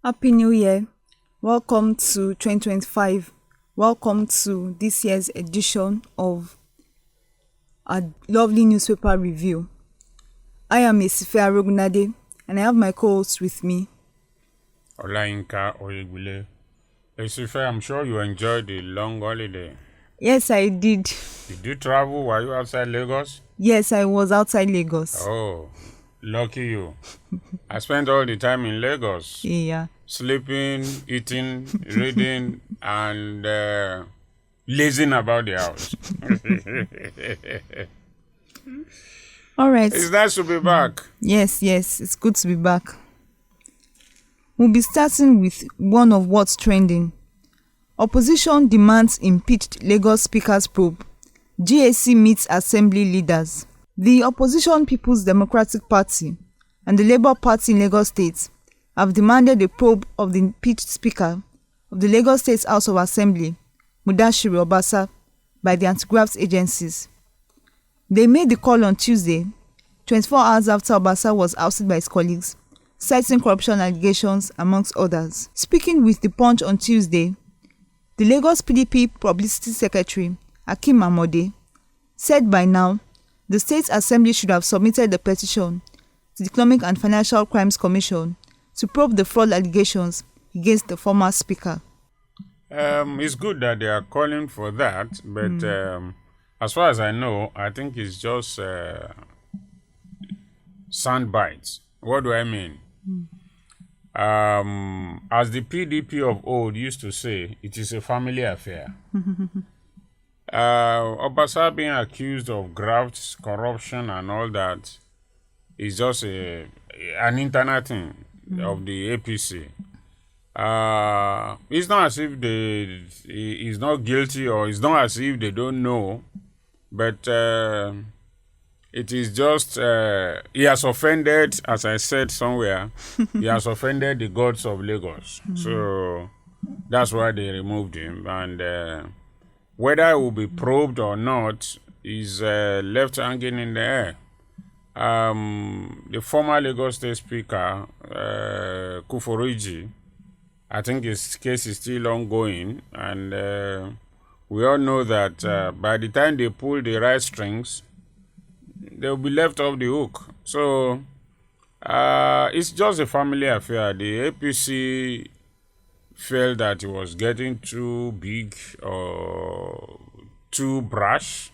Happy New Year. Welcome to 2025. Welcome to this year's edition of a lovely newspaper review. I am Esife Arogunade and I have my co-host with me. Olayinka Oyegule. Esife, I'm sure you enjoyed the long holiday. Yes, I did. Did you travel? Were you outside Lagos? Yes, I was outside Lagos. Oh, lucky you. I spent all the time in Lagos. Yeah. Sleeping, eating, reading, and lazing about the house. All right. It's nice to be back. Yes, it's good to be back. We'll be starting with one of what's trending. Opposition demands impeached Lagos Speaker's probe. GAC meets Assembly leaders. The Opposition People's Democratic Party and the Labour Party in Lagos State have demanded a probe of the impeached Speaker of the Lagos State House of Assembly, Mudashiru Obasa, by the anti-graft agencies. They made the call on Tuesday, 24 hours after Obasa was ousted by his colleagues, citing corruption allegations amongst others. Speaking with The Punch on Tuesday, the Lagos PDP Publicity Secretary, Hakeem Amode, said by now the State Assembly should have submitted the petition to the Economic and Financial Crimes Commission to probe the fraud allegations against the former speaker. It's good that they are calling for that, but as far as I know, I think it's just sound bites. What do I mean? As the PDP of old used to say, it is a family affair. Obasa being accused of graft, corruption, and all that is just an internal thing of the APC. It's not as if he's not guilty, or it's not as if they don't know, but it is just he has offended, as I said somewhere, he has offended the gods of Lagos. So that's why they removed him, and whether it will be probed or not is left hanging in the air. The former Lagos State Speaker, Kuforiji, I think his case is still ongoing, and we all know that by the time they pull the right strings, they'll be left off the hook. So it's just a family affair. The APC felt that it was getting too big or too brash,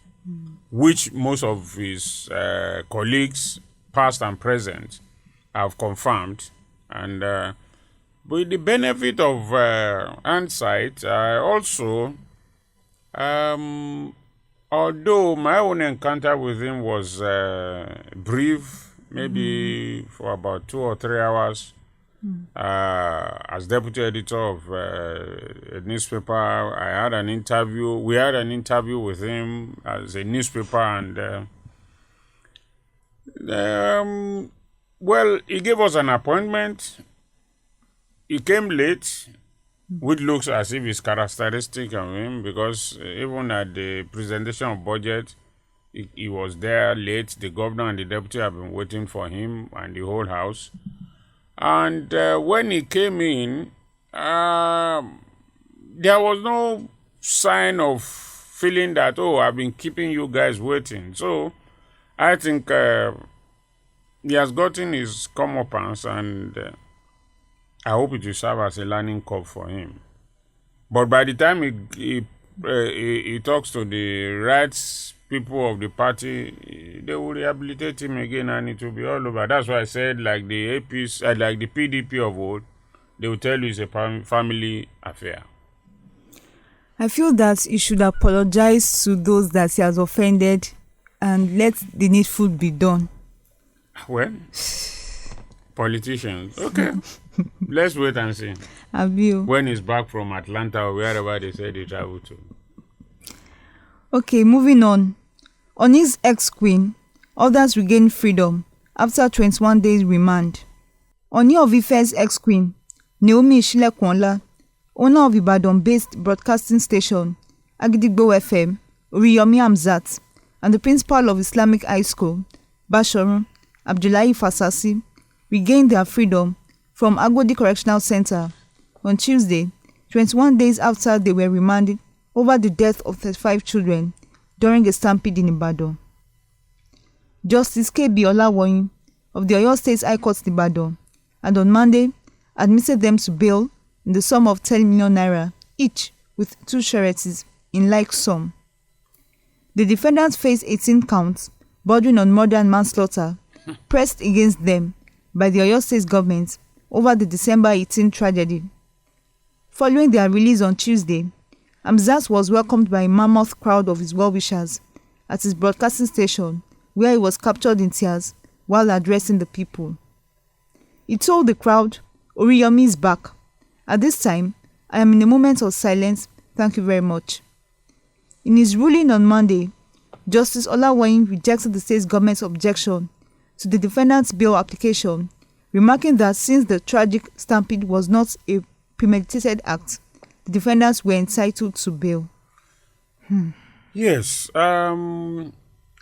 which most of his colleagues, past and present, have confirmed. And with the benefit of hindsight, also, although my own encounter with him was brief, maybe for about 2 or 3 hours, as deputy editor of a newspaper, I had an interview. We had an interview with him as a newspaper, and well, he gave us an appointment. He came late, which looks as if it's characteristic of him, because even at the presentation of budget, he was there late. The governor and the deputy have been waiting for him and the whole house. And when he came in, there was no sign of feeling that, oh, I've been keeping you guys waiting. So I think he has gotten his comeuppance, and I hope it will serve as a learning curve for him. But by the time he talks to the rights people of the party, they will rehabilitate him again, and it will be all over. That's why I said, like the APC, like the PDP of old, they will tell you it's a family affair. I feel that he should apologize to those that he has offended and let the needful be done. Well, politicians, okay. Let's wait and see. When he's back from Atlanta or wherever they said he traveled to. Okay, moving on. On his ex-queen, others regained freedom after 21 days remand. Oni of Ife's ex-queen, Naomi Ishilekunla, owner of Ibadan-based broadcasting station, Agidigbo FM, Oriyomi Hamzat, and the principal of Islamic High School, Bashorun, Abdullahi Fasasi, regained their freedom from Agodi Correctional Center on Tuesday, 21 days after they were remanded over the death of 35 children during a stampede in Ibadan. Justice K.B. Olawoyin of the Oyo State High Court Ibadan and on Monday admitted them to bail in the sum of 10 million naira each with 2 sureties in like sum. The defendants face 18 counts bordering on murder and manslaughter pressed against them by the Oyo State government over the December 18 tragedy. Following their release on Tuesday, Hamzat was welcomed by a mammoth crowd of his well-wishers at his broadcasting station, where he was captured in tears while addressing the people. He told the crowd, "Oriyomi is back. At this time, I am in a moment of silence. Thank you very much." In his ruling on Monday, Justice Olawoyin rejected the state government's objection to the defendant's bail application, remarking that since the tragic stampede was not a premeditated act, the defendants were entitled to bail. Yes,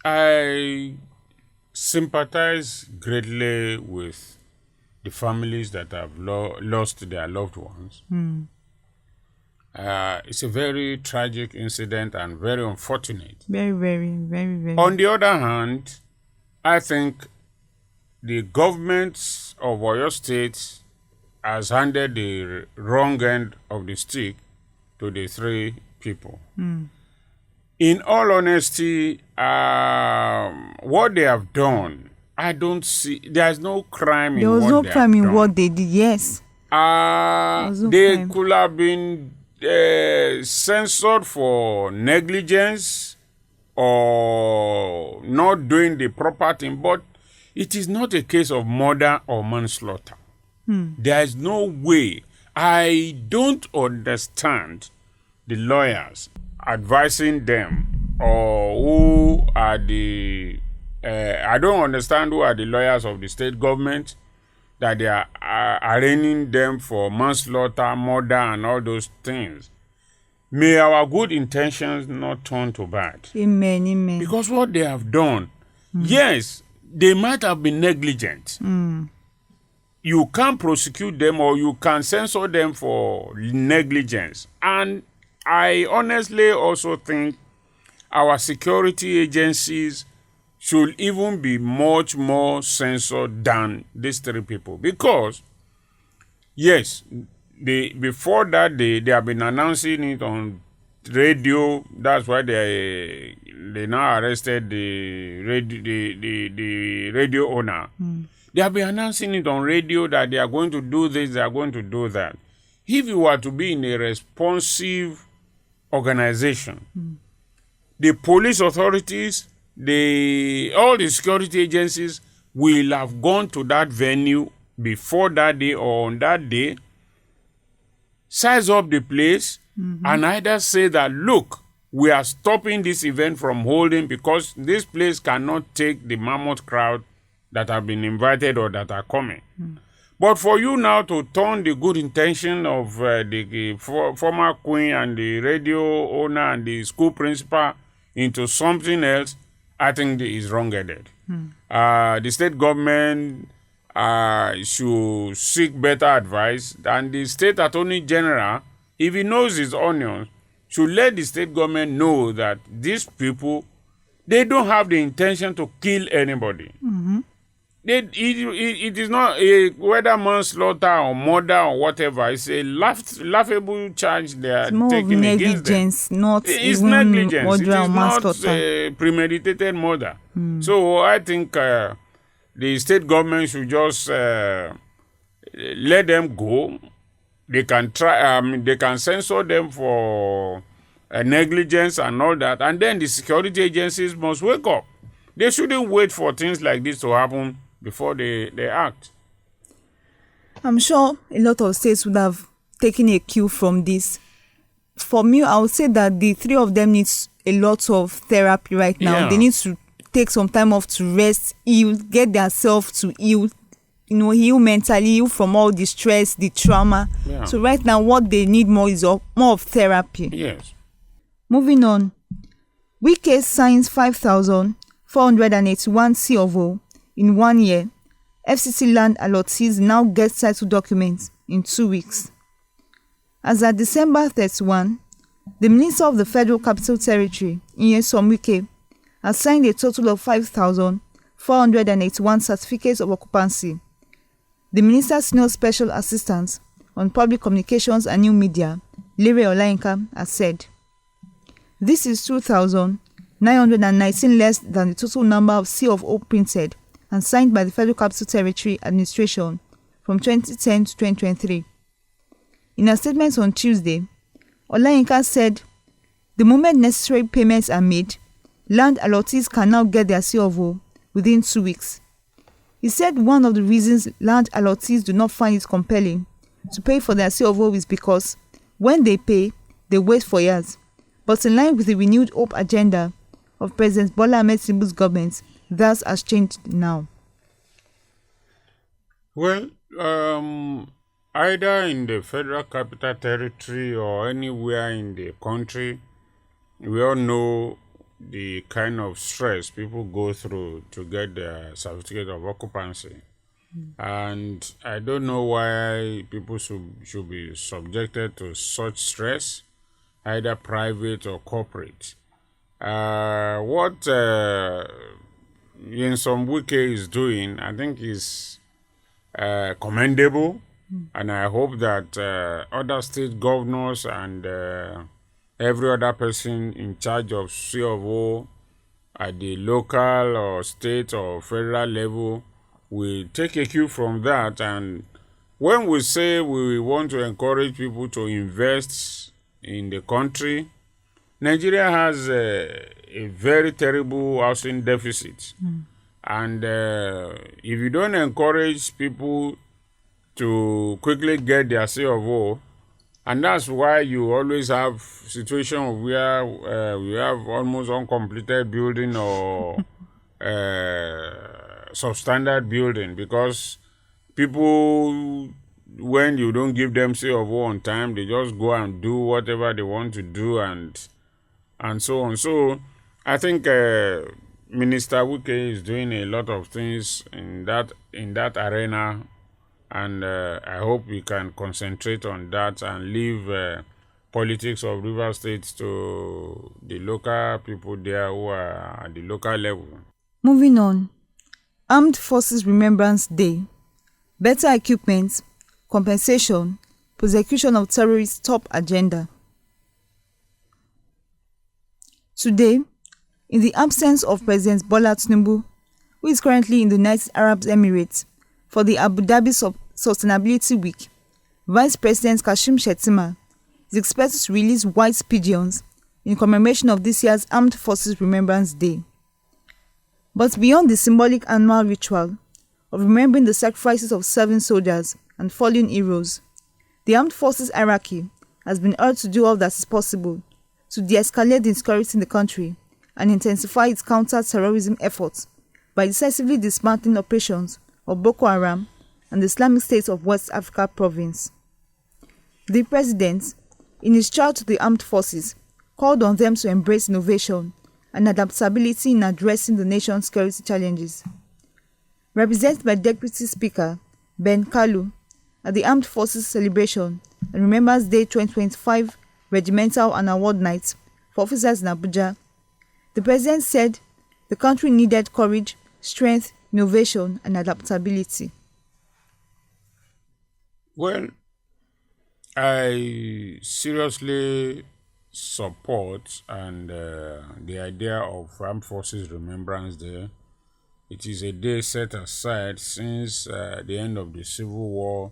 I sympathize greatly with the families that have lost their loved ones. It's a very tragic incident and very unfortunate. Very, very, very, very. On the other hand, I think the government of Oyo State has handed the wrong end of the stick to the 3 people. In all honesty, what they have done, I don't see. There's no crime in what they have done. There was no crime in what they did, yes. They could have been censored for negligence or not doing the proper thing, but it is not a case of murder or manslaughter. There is no way. I don't understand the lawyers advising them, or who are the I don't understand who are the lawyers of the state government that they are arraigning them for manslaughter, murder, and all those things. May our good intentions not turn to bad. Amen, amen. Because what they have done, yes, they might have been negligent. You can't prosecute them or you can censor them for negligence. And I honestly also think our security agencies should even be much more censored than these 3 people. Because, yes, before that, they have been announcing it on radio. That's why they now arrested the radio owner. They have been announcing it on radio that they are going to do this, they are going to do that. If you were to be in a responsive organization, the police authorities, all the security agencies will have gone to that venue before that day or on that day, size up the place, and either say that, look, we are stopping this event from holding because this place cannot take the mammoth crowd that have been invited or that are coming. But for you now to turn the good intention of the former queen and the radio owner and the school principal into something else, I think is wrong-headed. The state government should seek better advice, and the state attorney general, if he knows his onions, should let the state government know that these people, they don't have the intention to kill anybody. It is not whether manslaughter or murder or whatever. It's a laughable charge they are taking against them. It's negligence. It is not premeditated murder. So I think the state government should just let them go. They can try. They can censor them for negligence and all that, and then the security agencies must wake up. They shouldn't wait for things like this to happen before they act. I'm sure a lot of states would have taken a cue from this. For me, I would say that the 3 of them need a lot of therapy right now. Yeah. They need to take some time off to rest, heal, get themselves to heal, heal mentally, heal from all the stress, the trauma. Yeah. So right now, what they need more is more of therapy. Yes. Moving on. Wike signs 5,481 C of O in 1 year, FCT land allottees now get title documents in 2 weeks. As at December 31, the Minister of the Federal Capital Territory, Nyesom Wike, has signed a total of 5,481 certificates of occupancy. The Minister's Senior Special Assistant on Public Communications and New Media, Lere Olayinka, has said, "This is 2,919 less than the total number of C of O printed and signed by the Federal Capital Territory Administration from 2010 to 2023. In a statement on Tuesday, Olayinka said, "The moment necessary payments are made, land allottees can now get their C of O within 2 weeks." He said one of the reasons land allottees do not find it compelling to pay for their C of O is because when they pay, they wait for years. But in line with the renewed hope agenda of President Bola Ahmed Tinubu's government, that has changed now. Well, either in the Federal Capital Territory or anywhere in the country, we all know the kind of stress people go through to get their certificate of occupancy. And I don't know why people should be subjected to such stress, either private or corporate. What Nyesom Wike is doing, I think, is commendable. And I hope that other state governors and every other person in charge of C of O at the local or state or federal level will take a cue from that. And when we say we want to encourage people to invest in the country, Nigeria has a very terrible housing deficit. And if you don't encourage people to quickly get their C of O, and that's why you always have situations where we have almost uncompleted building or substandard building, because people, when you don't give them C of O on time, they just go and do whatever they want to do and so on. So I think Minister Wike is doing a lot of things in that arena. And I hope we can concentrate on that and leave politics of River State to the local people there who are at the local level. Moving on, Armed Forces Remembrance Day. Better equipment, compensation, prosecution of terrorists top agenda. Today, in the absence of President Bola Tinubu, who is currently in the United Arab Emirates for the Abu Dhabi Sustainability Week, Vice President Kashim Shettima is expected to release white pigeons in commemoration of this year's Armed Forces Remembrance Day. But beyond the symbolic annual ritual of remembering the sacrifices of serving soldiers and fallen heroes, the Armed Forces hierarchy has been urged to do all that is possible to de-escalate the insecurity in the country and intensify its counter-terrorism efforts by decisively dismantling operations of Boko Haram and the Islamic State of West Africa Province. The President, in his charge to the armed forces, called on them to embrace innovation and adaptability in addressing the nation's security challenges. Represented by Deputy Speaker Ben Kalu at the Armed Forces Celebration and Remembrance Day 2025 Regimental and Award Night for officers in Abuja, the President said the country needed courage, strength, innovation, and adaptability. Well, I seriously support and the idea of Armed Forces Remembrance Day. It is a day set aside since the end of the Civil War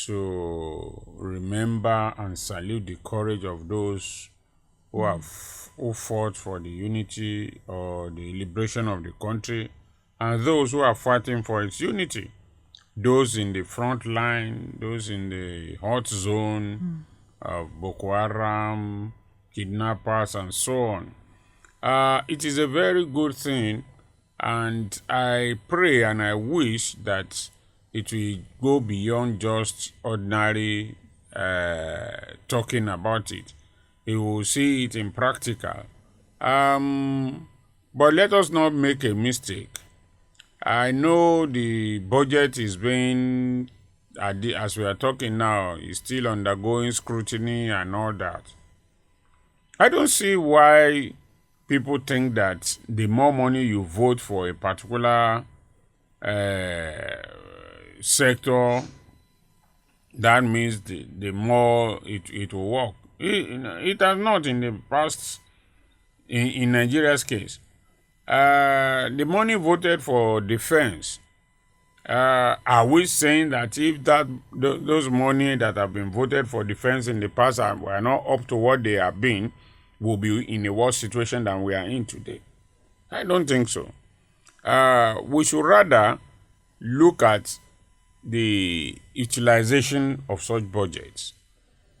to remember and salute the courage of those who fought for the unity or the liberation of the country, and those who are fighting for its unity. Those in the front line, those in the hot zone of Boko Haram, kidnappers, and so on. It is a very good thing, and I pray and I wish that it will go beyond just ordinary talking about it. We will see it in practical. But let us not make a mistake. I know the budget is being, as we are talking now, is still undergoing scrutiny and all that. I don't see why people think that the more money you vote for a particular sector, that means the more it will work. It has not in the past, in Nigeria's case. The money voted for defense, are we saying that if those money that have been voted for defense in the past were not up to what they have been, we'll be in a worse situation than we are in today? I don't think so. We should rather look at the utilization of such budgets.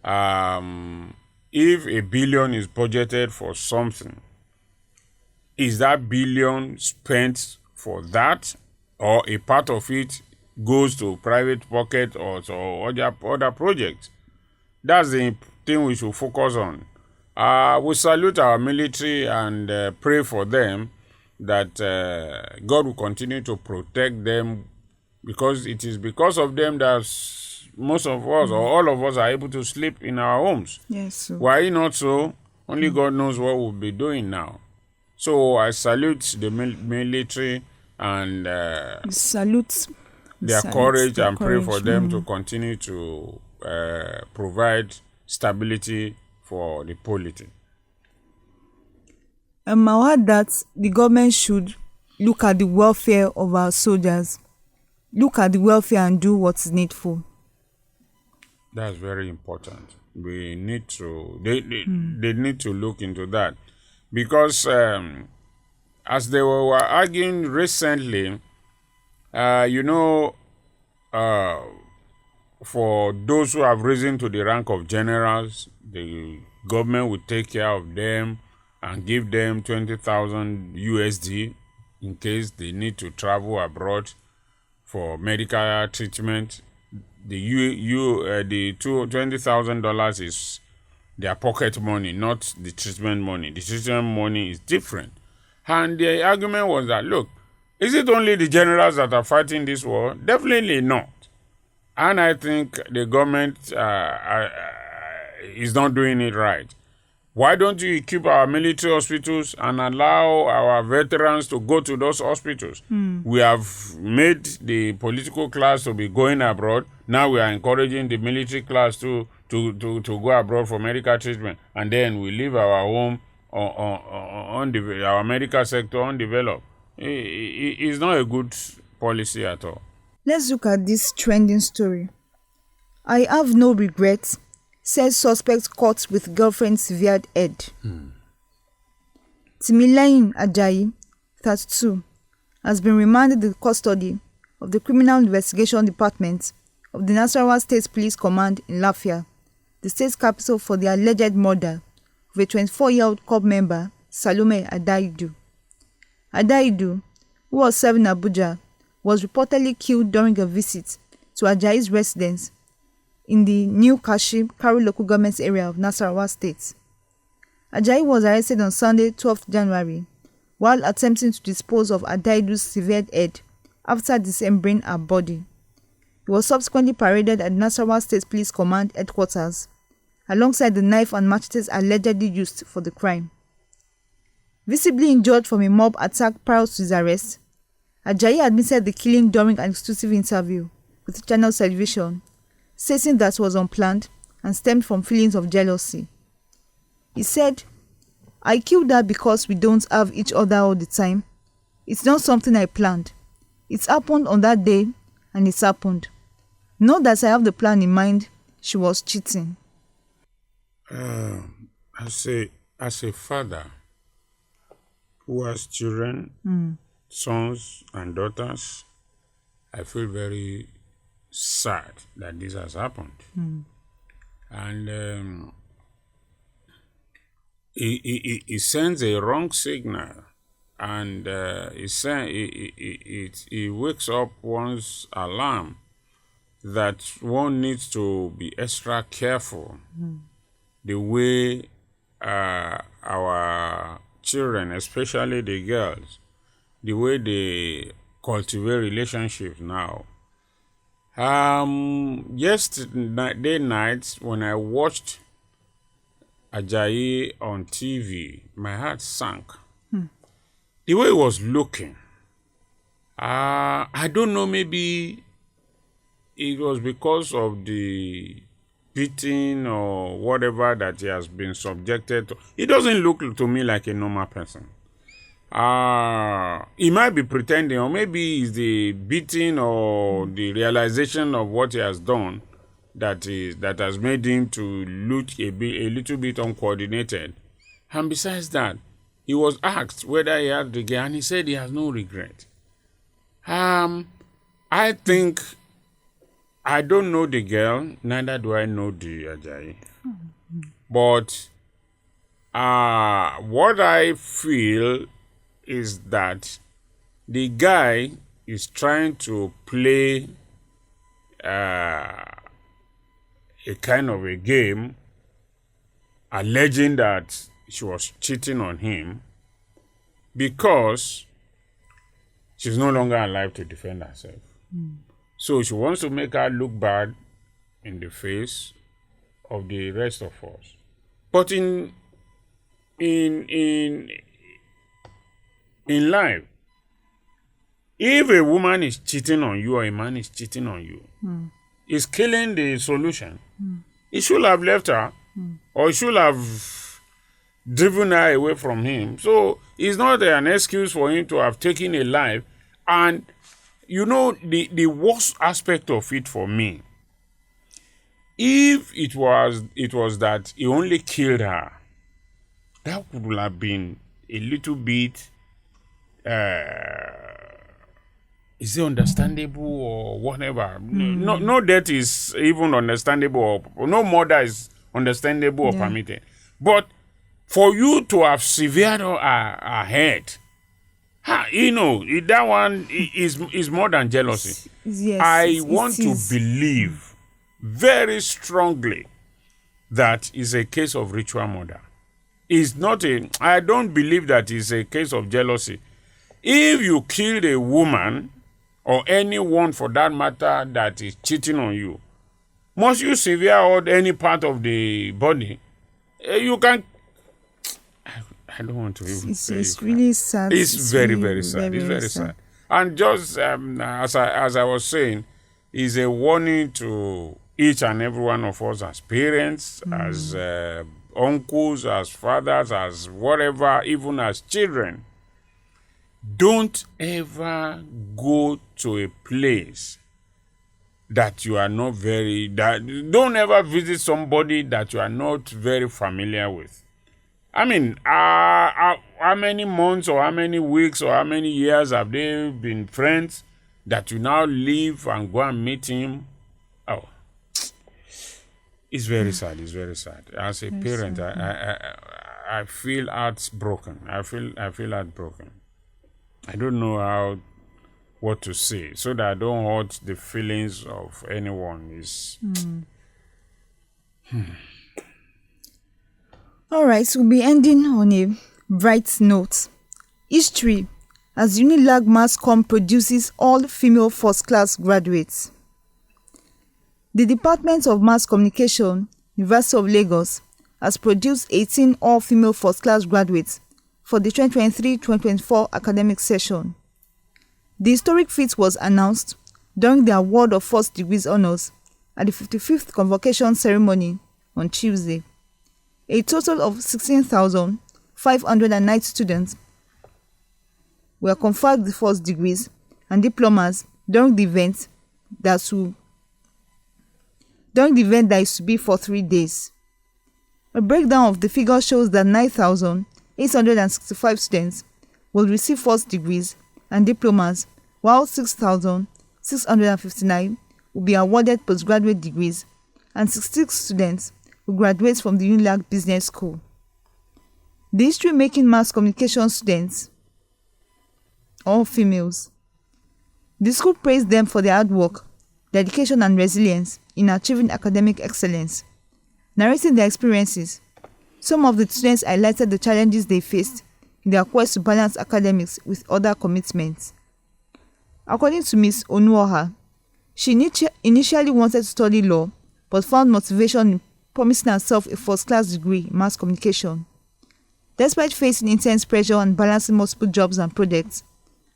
If $1 billion is budgeted for something, is that billion spent for that, or a part of it goes to private pocket or to other projects? That's the thing we should focus on. We salute our military and pray for them that God will continue to protect them, because it is because of them that most of us or all of us are able to sleep in our homes. Yes. So. Why not so? Only God knows what we'll be doing now. So I salute the military and salute their courage and pray for them to continue to provide stability for the polity. I heard that the government should look at the welfare of our soldiers. Look at the welfare and do what's needful. That's very important. We need to, they need to look into that. Because as they were arguing recently, for those who have risen to the rank of generals, the government will take care of them and give them 20,000 USD in case they need to travel abroad for medical treatment. The $20,000 is their pocket money, not the treatment money. The treatment money is different. And the argument was that, look, is it only the generals that are fighting this war? Definitely not. And I think the government is not doing it right. Why don't you equip our military hospitals and allow our veterans to go to those hospitals? We have made the political class to be going abroad. Now we are encouraging the military class to go abroad for medical treatment. And then we leave our home our medical sector undeveloped. It's not a good policy at all. Let's look at this trending story. I have no regrets, says suspect caught with girlfriend severed head. Timileyin Ajayi, 32, has been remanded in custody of the Criminal Investigation Department of the Nasarawa State Police Command in Lafia, the state's capital, for the alleged murder of a 24-year-old corps member, Salome Adaidu. Adaidu, who was serving Abuja, was reportedly killed during a visit to Ajayi's residence in the New Kashi, Karu local government area of Nasarawa State. Ajayi was arrested on Sunday, 12th January, while attempting to dispose of Adaidu's severed head after dismembering her body. He was subsequently paraded at Nasarawa State Police Command headquarters, alongside the knife and machetes allegedly used for the crime. Visibly injured from a mob attack prior to his arrest, Ajayi admitted the killing during an exclusive interview with Channel Television, stating that it was unplanned and stemmed from feelings of jealousy. He said, "I killed her because we don't have each other all the time. It's not something I planned. It happened on that day, and it's happened. Not that I have the plan in mind. She was cheating." As a father who has children, sons and daughters, I feel very sad that this has happened. And it sends a wrong signal, and it wakes up one's alarm that one needs to be extra careful the way our children, especially the girls, the way they cultivate relationships now. Yesterday night when I watched Ajayi on TV, my heart sank. The way he was looking, I don't know, maybe it was because of the beating or whatever that he has been subjected to. He doesn't look to me like a normal person. He might be pretending, or maybe it's the beating or the realization of what he has done that has made him to look a little bit uncoordinated. And besides that, he was asked whether he had regret, and he said he has no regret. I think I don't know the girl, neither do I know the Ajayi. But what I feel is that the guy is trying to play a kind of a game, alleging that she was cheating on him because she's no longer alive to defend herself. So she wants to make her look bad in the face of the rest of us. But in life, if a woman is cheating on you or a man is cheating on you, is killing the solution. He should have left her, or he should have driven her away from him. So it's not an excuse for him to have taken a life. And you know, the worst aspect of it for me, if it was that he only killed her, that would have been a little bit, is it understandable or whatever? No death is even understandable, or no murder is understandable or permitted. But for you to have severed her head, you know, that one is more than jealousy. Yes, I want to believe very strongly that is a case of ritual murder. I don't believe that it's a case of jealousy. If you killed a woman, or anyone for that matter that is cheating on you, must you sever any part of the body? You can. I don't want to even say it's really sad. It's very, very sad. It's very sad. And just as I was saying, is a warning to each and every one of us as parents, as uncles, as fathers, as whatever, even as children. Don't ever go to a place that you are not don't ever visit somebody that you are not very familiar with. I mean, how many months or how many weeks or how many years have they been friends that you now leave and go and meet him? Oh, it's very sad. It's very sad. As a parent, I feel heartbroken. I feel heartbroken. I don't know what to say so that I don't hurt the feelings of anyone. All right, we'll be ending on a bright note. History, as Unilag Masscom produces all-female first-class graduates. The Department of Mass Communication, University of Lagos, has produced 18 all-female first-class graduates for the 2023-2024 academic session. The historic feat was announced during the award of first degrees honors at the 55th convocation ceremony on Tuesday. A total of 16,590 students were conferred the first degrees and diplomas during the event that is to be for 3 days. A breakdown of the figure shows that 9,865 students will receive first degrees and diplomas, while 6,659 will be awarded postgraduate degrees, and 66 students will graduate from the Unilag Business School. The history-making mass communication students, all females, the school praised them for their hard work, dedication and resilience in achieving academic excellence. Narrating their experiences, some of the students highlighted the challenges they faced in their quest to balance academics with other commitments. According to Ms. Onuoha, she initially wanted to study law but found motivation in promising herself a first-class degree in mass communication. Despite facing intense pressure and balancing multiple jobs and projects,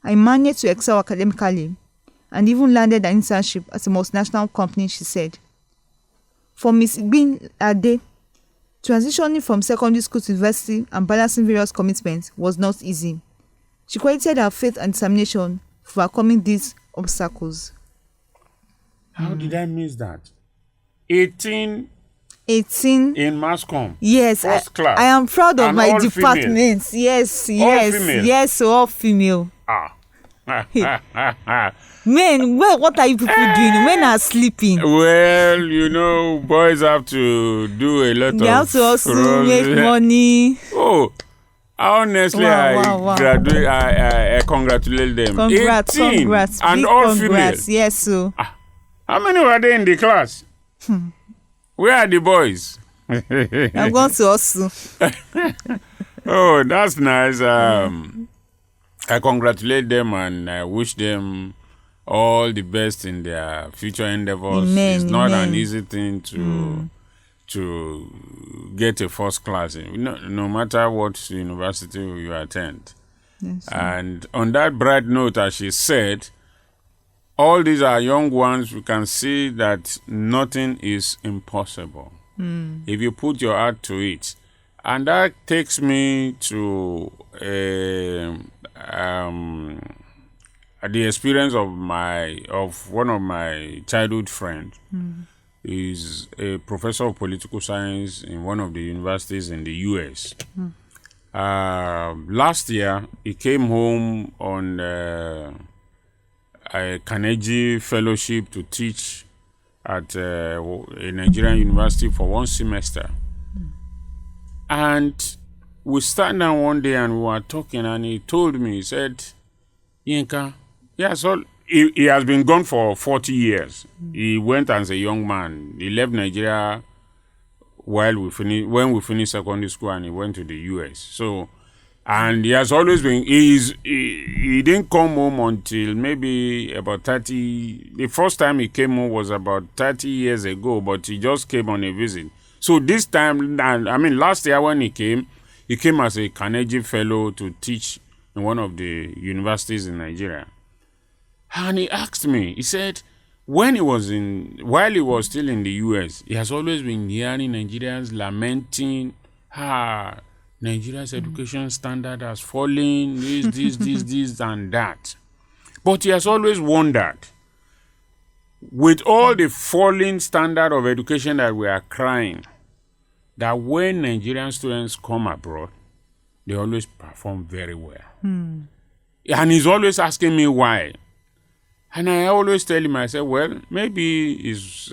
I managed to excel academically and even landed an internship at a multinational company, she said. For Ms. Igbin Ade, transitioning from secondary school to university and balancing various commitments was not easy. She credited her faith and determination for overcoming these obstacles. How did I miss that? 18 in mass comm. Yes, first class. I am proud of and my all department. Female. Yes, all female. Yes, so all female. Ah. Men, what are you people doing? Men are sleeping. Well, boys have to do a lot They have to also make money. Oh, honestly, Wow. graduate. I congratulate them. Congrats. And Big all congrats. female. Yes, so. How many were there in the class? Where are the boys? I'm going to also. Oh, that's nice. I congratulate them and I wish them all the best in their future endeavors. Amen, it's not amen. an easy thing to get a first class, no matter what university you attend. Yes, and on that bright note, as she said, all these are young ones. We can see that nothing is impossible if you put your heart to it. And that takes me to the experience of one of my childhood friends. He's a professor of political science in one of the universities in the U.S. Last year, he came home on a Carnegie fellowship to teach at a Nigerian university for one semester. And we sat down one day and we were talking, and he told me, he said, Yinka, he has been gone for 40 years. He went as a young man. He left Nigeria when we finished secondary school, and he went to the US. So, and he has always been, he didn't come home until maybe about 30, the first time he came home was about 30 years ago, but he just came on a visit. So this time, last year when he came as a Carnegie fellow to teach in one of the universities in Nigeria. And he asked me, he said, while he was still in the US, he has always been hearing Nigerians lamenting, Nigeria's education standard has fallen, this, and that. But he has always wondered, with all the falling standard of education that we are crying, that when Nigerian students come abroad, they always perform very well. And he's always asking me why. And I always tell him, I say, well, maybe it's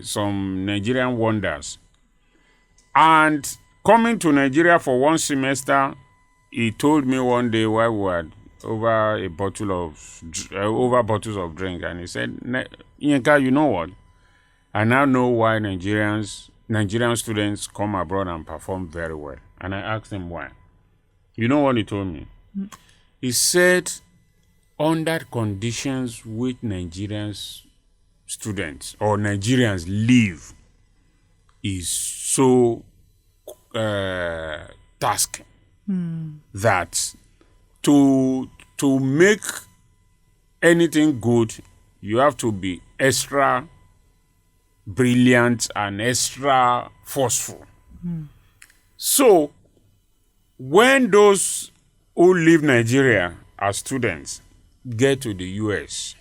some Nigerian wonders. And coming to Nigeria for one semester, he told me one day while we were over bottles of drink, and he said, Yinka, you know what? I now know why Nigerian students come abroad and perform very well. And I asked him why. You know what he told me? He said, under conditions which Nigerians students or Nigerians live is so tasking that to make anything good, you have to be extra brilliant and extra forceful. So when those who leave Nigeria as students get to the US,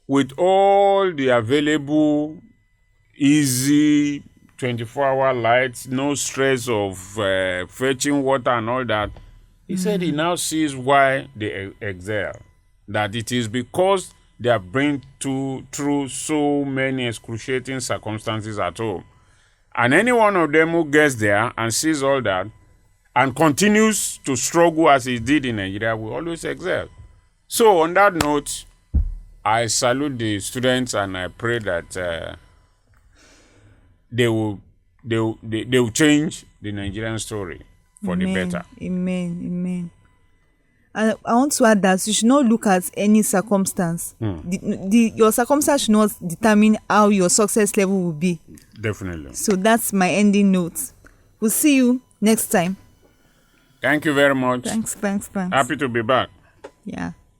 with all the available easy 24-hour lights, no stress of fetching water and all that, he said he now sees why they excel. That it is because they have been through so many excruciating circumstances at home. And any one of them who gets there and sees all that and continues to struggle as he did in Nigeria will always excel. So on that note, I salute the students and I pray that they will change the Nigerian story for the better. Amen. And I want to add that you should not look at any circumstance. Your circumstance should not determine how your success level will be. Definitely. So that's my ending note. We'll see you next time. Thank you very much. Thanks. Happy to be back. Yeah.